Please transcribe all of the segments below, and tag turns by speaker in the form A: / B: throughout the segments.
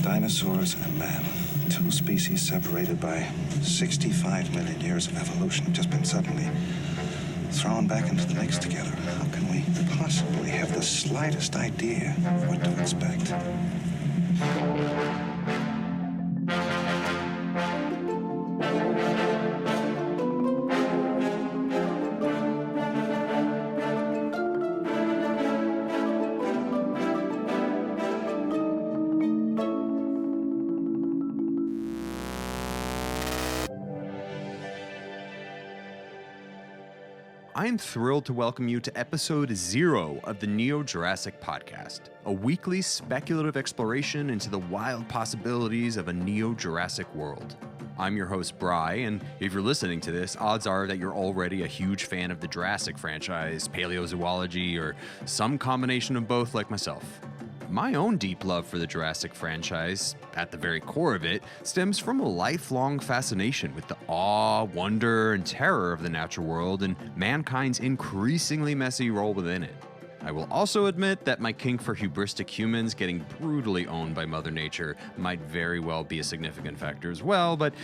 A: Dinosaurs and man, two species separated by 65 million years of evolution, have just been suddenly thrown back into the mix together. How can we possibly have the slightest idea what to expect?
B: I'm thrilled to welcome you to episode 0 of the NeoJurassic Podcast, a weekly speculative exploration into the wild possibilities of a NeoJurassic world. I'm your host, Bry, and if you're listening to this, odds are that you're already a huge fan of the Jurassic franchise, paleozoology, or some combination of both like myself. My own deep love for the Jurassic franchise, at the very core of it, stems from a lifelong fascination with the awe, wonder, and terror of the natural world and mankind's increasingly messy role within it. I will also admit that my kink for hubristic humans getting brutally owned by Mother Nature might very well be a significant factor as well, but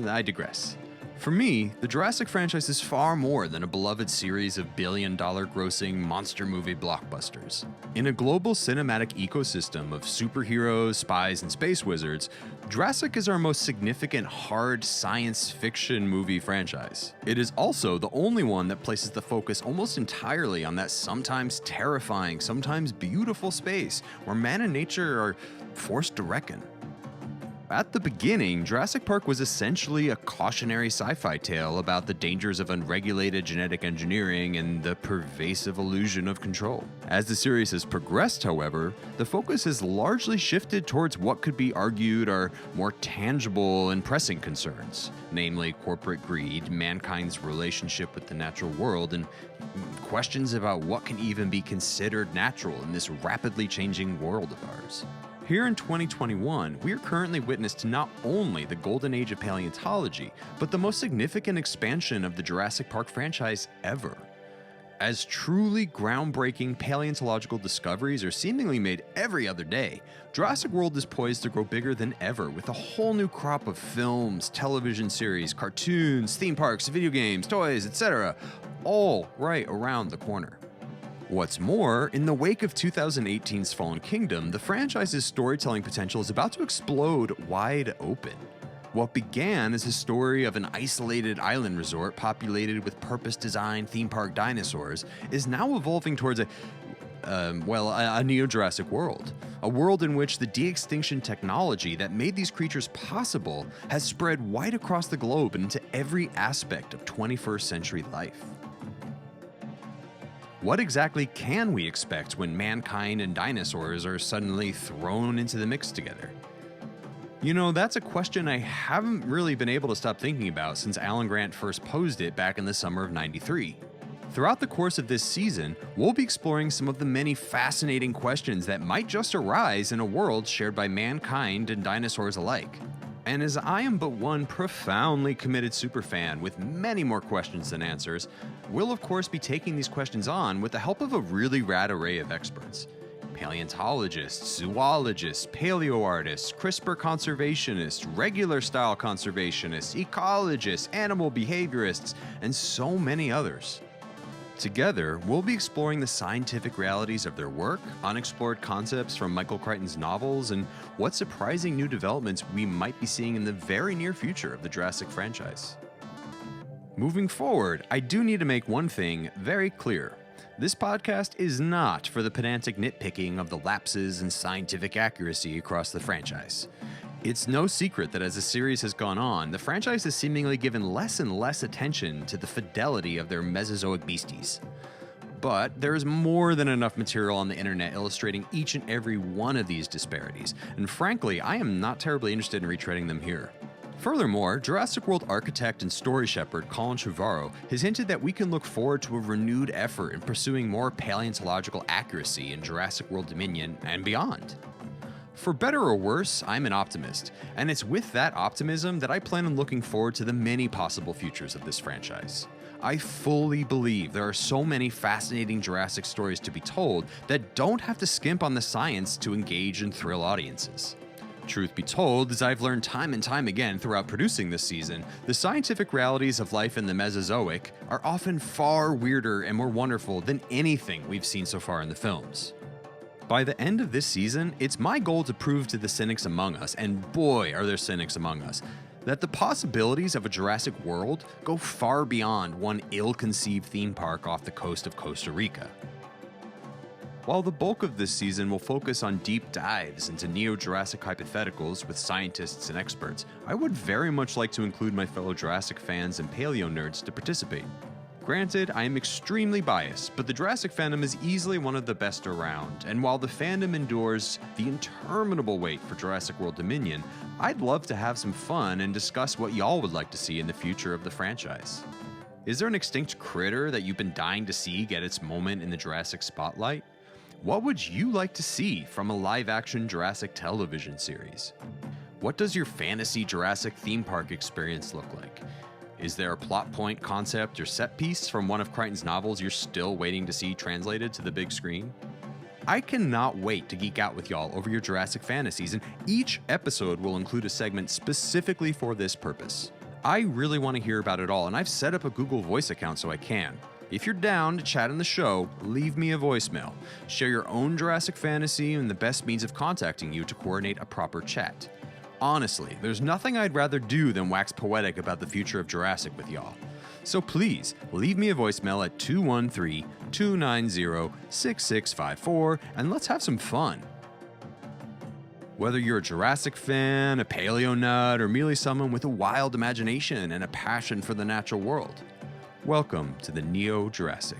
B: I digress. For me, the Jurassic franchise is far more than a beloved series of billion-dollar grossing monster movie blockbusters. In a global cinematic ecosystem of superheroes, spies, and space wizards, Jurassic is our most significant hard science fiction movie franchise. It is also the only one that places the focus almost entirely on that sometimes terrifying, sometimes beautiful space where man and nature are forced to reckon. At the beginning, Jurassic Park was essentially a cautionary sci-fi tale about the dangers of unregulated genetic engineering and the pervasive illusion of control. As the series has progressed, however, the focus has largely shifted towards what could be argued are more tangible and pressing concerns, namely corporate greed, mankind's relationship with the natural world, and questions about what can even be considered natural in this rapidly changing world of ours. Here in 2021, we are currently witness to not only the golden age of paleontology, but the most significant expansion of the Jurassic Park franchise ever. As truly groundbreaking paleontological discoveries are seemingly made every other day, Jurassic World is poised to grow bigger than ever with a whole new crop of films, television series, cartoons, theme parks, video games, toys, etc., all right around the corner. What's more, in the wake of 2018's Fallen Kingdom, the franchise's storytelling potential is about to explode wide open. What began as a story of an isolated island resort populated with purpose-designed theme park dinosaurs is now evolving towards a NeoJurassic world. A world in which the de-extinction technology that made these creatures possible has spread wide across the globe and into every aspect of 21st century life. What exactly can we expect when mankind and dinosaurs are suddenly thrown into the mix together? You know, that's a question I haven't really been able to stop thinking about since Alan Grant first posed it back in the summer of '93. Throughout the course of this season, we'll be exploring some of the many fascinating questions that might just arise in a world shared by mankind and dinosaurs alike. And as I am but one profoundly committed superfan with many more questions than answers, we'll of course be taking these questions on with the help of a really rad array of experts. Paleontologists, zoologists, paleoartists, CRISPR conservationists, regular style conservationists, ecologists, animal behaviorists, and so many others. Together, we'll be exploring the scientific realities of their work, unexplored concepts from Michael Crichton's novels, and what surprising new developments we might be seeing in the very near future of the Jurassic franchise. Moving forward, I do need to make one thing very clear. This podcast is not for the pedantic nitpicking of the lapses in scientific accuracy across the franchise. It's no secret that as the series has gone on, the franchise has seemingly given less and less attention to the fidelity of their Mesozoic beasties. But there is more than enough material on the internet illustrating each and every one of these disparities, and frankly, I am not terribly interested in retreading them here. Furthermore, Jurassic World architect and story shepherd Colin Trevorrow has hinted that we can look forward to a renewed effort in pursuing more paleontological accuracy in Jurassic World Dominion and beyond. For better or worse, I'm an optimist, and it's with that optimism that I plan on looking forward to the many possible futures of this franchise. I fully believe there are so many fascinating Jurassic stories to be told that don't have to skimp on the science to engage and thrill audiences. Truth be told, as I've learned time and time again throughout producing this season, the scientific realities of life in the Mesozoic are often far weirder and more wonderful than anything we've seen so far in the films. By the end of this season, it's my goal to prove to the cynics among us, and boy are there cynics among us, that the possibilities of a Jurassic World go far beyond one ill-conceived theme park off the coast of Costa Rica. While the bulk of this season will focus on deep dives into NeoJurassic hypotheticals with scientists and experts, I would very much like to include my fellow Jurassic fans and paleo nerds to participate. Granted, I am extremely biased, but the Jurassic fandom is easily one of the best around, and while the fandom endures the interminable wait for Jurassic World Dominion, I'd love to have some fun and discuss what y'all would like to see in the future of the franchise. Is there an extinct critter that you've been dying to see get its moment in the Jurassic spotlight? What would you like to see from a live-action Jurassic television series? What does your fantasy Jurassic theme park experience look like? Is there a plot point, concept, or set piece from one of Crichton's novels you're still waiting to see translated to the big screen? I cannot wait to geek out with y'all over your Jurassic fantasies, and each episode will include a segment specifically for this purpose. I really want to hear about it all, and I've set up a Google Voice account so I can. If you're down to chat in the show, leave me a voicemail. Share your own Jurassic fantasy and the best means of contacting you to coordinate a proper chat. Honestly, there's nothing I'd rather do than wax poetic about the future of Jurassic with y'all. So please, leave me a voicemail at 213-290-6654 and let's have some fun. Whether you're a Jurassic fan, a paleo nut, or merely someone with a wild imagination and a passion for the natural world, welcome to the NeoJurassic.